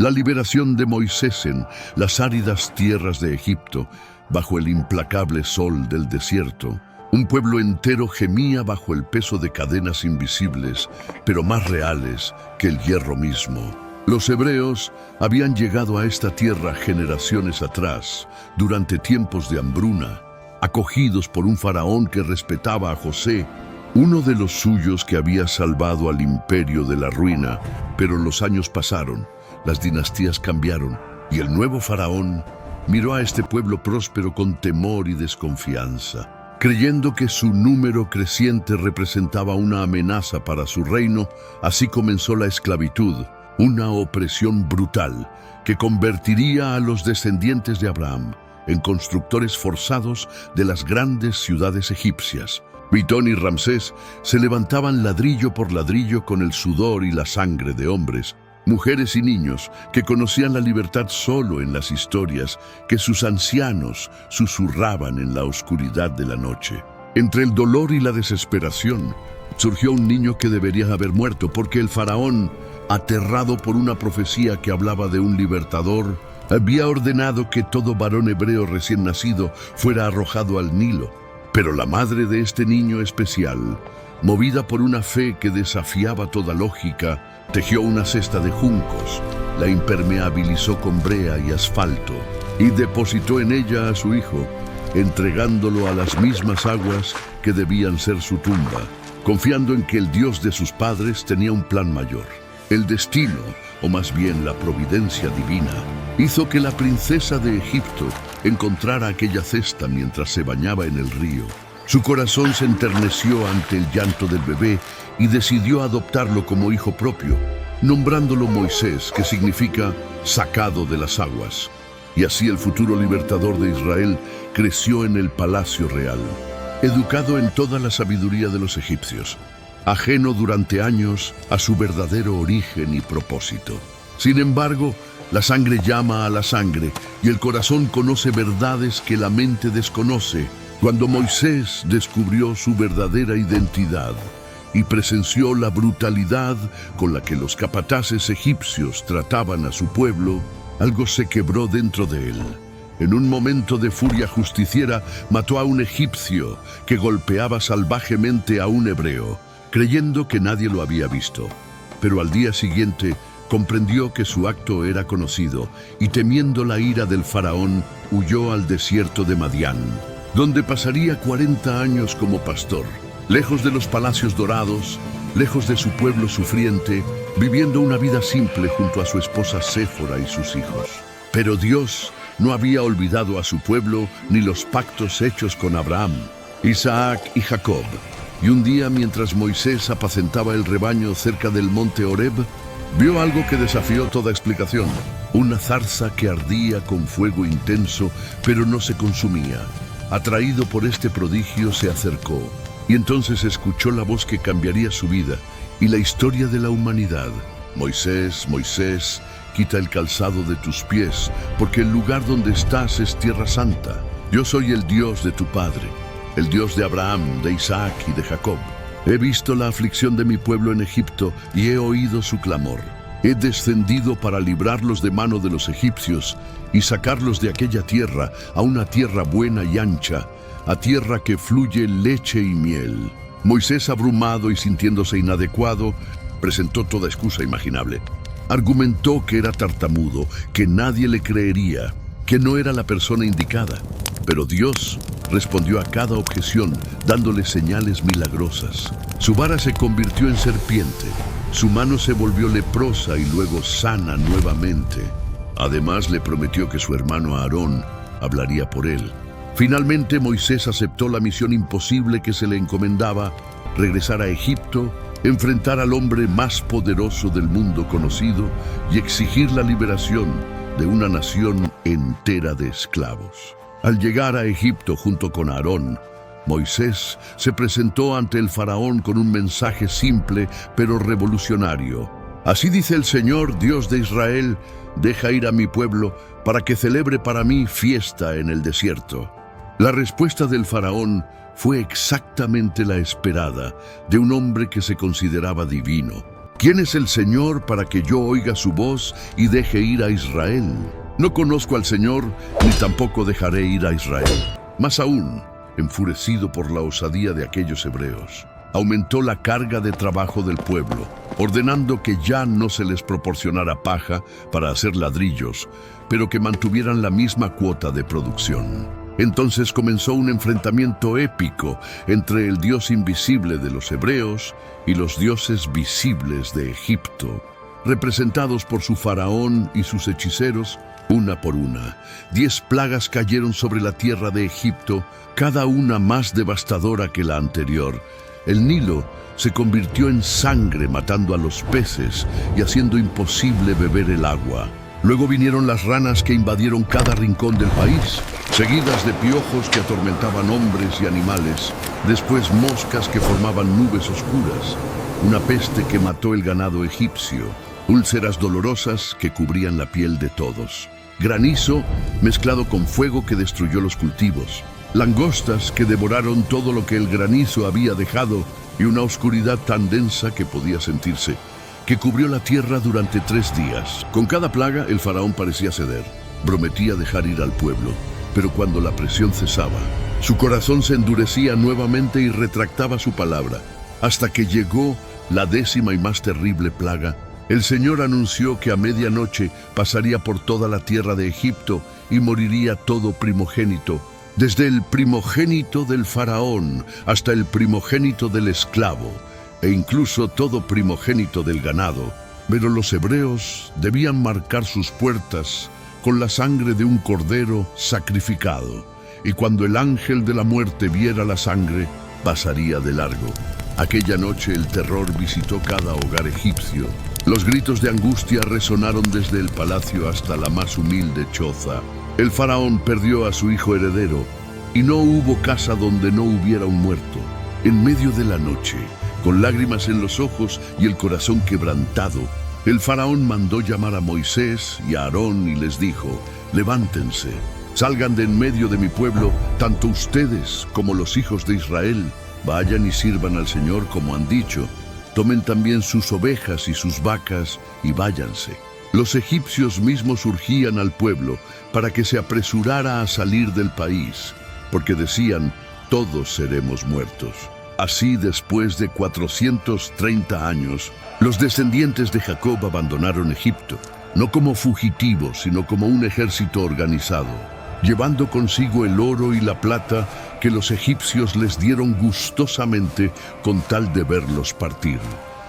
La liberación de Moisés en las áridas tierras de Egipto, bajo el implacable sol del desierto. Un pueblo entero gemía bajo el peso de cadenas invisibles, pero más reales que el hierro mismo. Los hebreos habían llegado a esta tierra generaciones atrás, durante tiempos de hambruna, acogidos por un faraón que respetaba a José, uno de los suyos que había salvado al imperio de la ruina. Pero los años pasaron, las dinastías cambiaron, y el nuevo faraón miró a este pueblo próspero con temor y desconfianza. Creyendo que su número creciente representaba una amenaza para su reino, así comenzó la esclavitud, una opresión brutal que convertiría a los descendientes de Abraham en constructores forzados de las grandes ciudades egipcias. Pitón y Ramsés se levantaban ladrillo por ladrillo con el sudor y la sangre de hombres, mujeres y niños que conocían la libertad solo en las historias que sus ancianos susurraban en la oscuridad de la noche. Entre el dolor y la desesperación, surgió un niño que debería haber muerto, porque el faraón, aterrado por una profecía que hablaba de un libertador, había ordenado que todo varón hebreo recién nacido fuera arrojado al Nilo. Pero la madre de este niño especial, movida por una fe que desafiaba toda lógica, tejió una cesta de juncos, la impermeabilizó con brea y asfalto y depositó en ella a su hijo, entregándolo a las mismas aguas que debían ser su tumba, confiando en que el Dios de sus padres tenía un plan mayor. El destino, o más bien la providencia divina, hizo que la princesa de Egipto encontrara aquella cesta mientras se bañaba en el río. Su corazón se enterneció ante el llanto del bebé y decidió adoptarlo como hijo propio, nombrándolo Moisés, que significa sacado de las aguas. Y así el futuro libertador de Israel creció en el palacio real, educado en toda la sabiduría de los egipcios, ajeno durante años a su verdadero origen y propósito. Sin embargo, la sangre llama a la sangre y el corazón conoce verdades que la mente desconoce. Cuando Moisés descubrió su verdadera identidad y presenció la brutalidad con la que los capataces egipcios trataban a su pueblo, algo se quebró dentro de él. En un momento de furia justiciera, mató a un egipcio que golpeaba salvajemente a un hebreo, creyendo que nadie lo había visto. Pero al día siguiente comprendió que su acto era conocido y, temiendo la ira del faraón, huyó al desierto de Madián, donde pasaría 40 años como pastor, lejos de los palacios dorados, lejos de su pueblo sufriente, viviendo una vida simple junto a su esposa Séfora y sus hijos. Pero Dios no había olvidado a su pueblo ni los pactos hechos con Abraham, Isaac y Jacob. Y un día, mientras Moisés apacentaba el rebaño cerca del monte Horeb, vio algo que desafió toda explicación: una zarza que ardía con fuego intenso, pero no se consumía. Atraído por este prodigio, se acercó, y entonces escuchó la voz que cambiaría su vida y la historia de la humanidad. Moisés, Moisés, quita el calzado de tus pies, porque el lugar donde estás es tierra santa. Yo soy el Dios de tu padre, el Dios de Abraham, de Isaac y de Jacob. He visto la aflicción de mi pueblo en Egipto y he oído su clamor. He descendido para librarlos de mano de los egipcios y sacarlos de aquella tierra a una tierra buena y ancha, a tierra que fluye leche y miel. Moisés, abrumado y sintiéndose inadecuado, presentó toda excusa imaginable. Argumentó que era tartamudo, que nadie le creería, que no era la persona indicada. Pero Dios respondió a cada objeción, dándole señales milagrosas. Su vara se convirtió en serpiente, su mano se volvió leprosa y luego sana nuevamente. Además, le prometió que su hermano Aarón hablaría por él. Finalmente, Moisés aceptó la misión imposible que se le encomendaba: regresar a Egipto, enfrentar al hombre más poderoso del mundo conocido y exigir la liberación de una nación entera de esclavos. Al llegar a Egipto junto con Aarón, Moisés se presentó ante el faraón con un mensaje simple pero revolucionario. Así dice el Señor, Dios de Israel: deja ir a mi pueblo para que celebre para mí fiesta en el desierto. La respuesta del faraón fue exactamente la esperada de un hombre que se consideraba divino. ¿Quién es el Señor para que yo oiga su voz y deje ir a Israel? No conozco al Señor, ni tampoco dejaré ir a Israel. Más aún, enfurecido por la osadía de aquellos hebreos, aumentó la carga de trabajo del pueblo, ordenando que ya no se les proporcionara paja para hacer ladrillos, pero que mantuvieran la misma cuota de producción. Entonces comenzó un enfrentamiento épico entre el Dios invisible de los hebreos y los dioses visibles de Egipto, representados por su faraón y sus hechiceros. Una por una, 10 plagas cayeron sobre la tierra de Egipto, cada una más devastadora que la anterior. El Nilo se convirtió en sangre, matando a los peces y haciendo imposible beber el agua. Luego vinieron las ranas que invadieron cada rincón del país, seguidas de piojos que atormentaban hombres y animales, después moscas que formaban nubes oscuras, una peste que mató el ganado egipcio, úlceras dolorosas que cubrían la piel de todos, granizo mezclado con fuego que destruyó los cultivos, langostas que devoraron todo lo que el granizo había dejado y una oscuridad tan densa que podía sentirse, que cubrió la tierra durante 3 días. Con cada plaga el faraón parecía ceder, prometía dejar ir al pueblo, pero cuando la presión cesaba, su corazón se endurecía nuevamente y retractaba su palabra, hasta que llegó la 10ª y más terrible plaga. El Señor anunció que a medianoche pasaría por toda la tierra de Egipto y moriría todo primogénito, desde el primogénito del faraón hasta el primogénito del esclavo, e incluso todo primogénito del ganado. Pero los hebreos debían marcar sus puertas con la sangre de un cordero sacrificado, y cuando el ángel de la muerte viera la sangre, pasaría de largo. Aquella noche el terror visitó cada hogar egipcio. Los gritos de angustia resonaron desde el palacio hasta la más humilde choza. El faraón perdió a su hijo heredero, y no hubo casa donde no hubiera un muerto. En medio de la noche, con lágrimas en los ojos y el corazón quebrantado, el faraón mandó llamar a Moisés y a Aarón y les dijo: levántense, salgan de en medio de mi pueblo, tanto ustedes como los hijos de Israel, vayan y sirvan al Señor como han dicho, tomen también sus ovejas y sus vacas y váyanse. Los egipcios mismos urgían al pueblo para que se apresurara a salir del país, porque decían: todos seremos muertos. Así, después de 430 años, los descendientes de Jacob abandonaron Egipto, no como fugitivos, sino como un ejército organizado, llevando consigo el oro y la plata que los egipcios les dieron gustosamente con tal de verlos partir.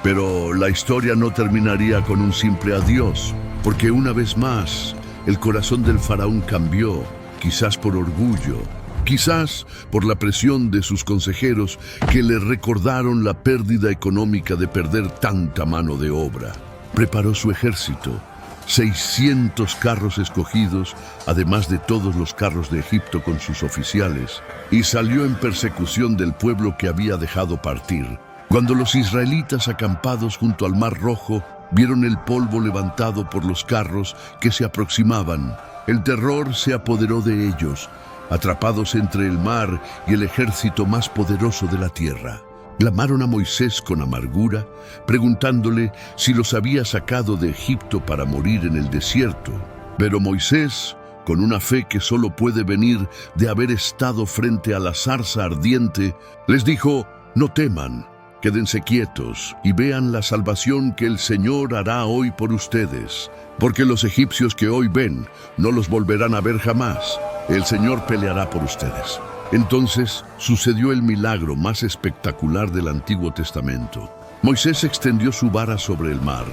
Pero la historia no terminaría con un simple adiós, porque una vez más, el corazón del faraón cambió, quizás por orgullo, quizás por la presión de sus consejeros que le recordaron la pérdida económica de perder tanta mano de obra. Preparó su ejército, 600 carros escogidos, además de todos los carros de Egipto con sus oficiales, y salió en persecución del pueblo que había dejado partir. Cuando los israelitas acampados junto al Mar Rojo vieron el polvo levantado por los carros que se aproximaban, el terror se apoderó de ellos, atrapados entre el mar y el ejército más poderoso de la tierra. Clamaron a Moisés con amargura, preguntándole si los había sacado de Egipto para morir en el desierto. Pero Moisés, con una fe que solo puede venir de haber estado frente a la zarza ardiente, les dijo: no teman, quédense quietos y vean la salvación que el Señor hará hoy por ustedes, porque los egipcios que hoy ven no los volverán a ver jamás. El Señor peleará por ustedes. Entonces sucedió el milagro más espectacular del Antiguo Testamento. Moisés extendió su vara sobre el mar,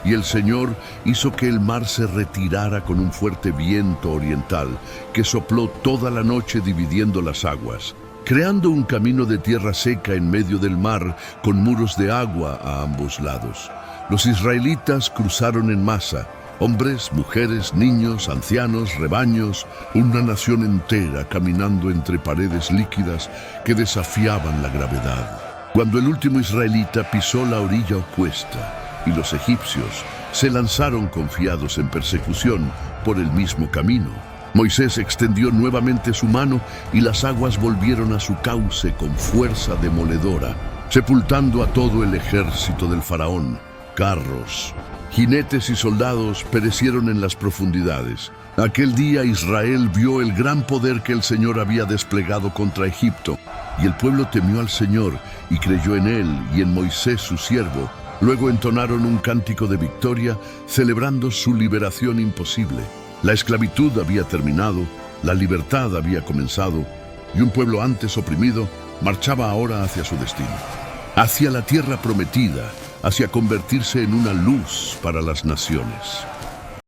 y el Señor hizo que el mar se retirara con un fuerte viento oriental que sopló toda la noche dividiendo las aguas, creando un camino de tierra seca en medio del mar con muros de agua a ambos lados. Los israelitas cruzaron en masa, hombres, mujeres, niños, ancianos, rebaños, una nación entera caminando entre paredes líquidas que desafiaban la gravedad. Cuando el último israelita pisó la orilla opuesta y los egipcios se lanzaron confiados en persecución por el mismo camino, Moisés extendió nuevamente su mano y las aguas volvieron a su cauce con fuerza demoledora, sepultando a todo el ejército del faraón, carros. Jinetes y soldados perecieron en las profundidades. Aquel día Israel vio el gran poder que el Señor había desplegado contra Egipto, y el pueblo temió al Señor y creyó en él y en Moisés su siervo. Luego entonaron un cántico de victoria, celebrando su liberación imposible. La esclavitud había terminado, la libertad había comenzado, y un pueblo antes oprimido marchaba ahora hacia su destino, hacia la tierra prometida, hacia convertirse en una luz para las naciones.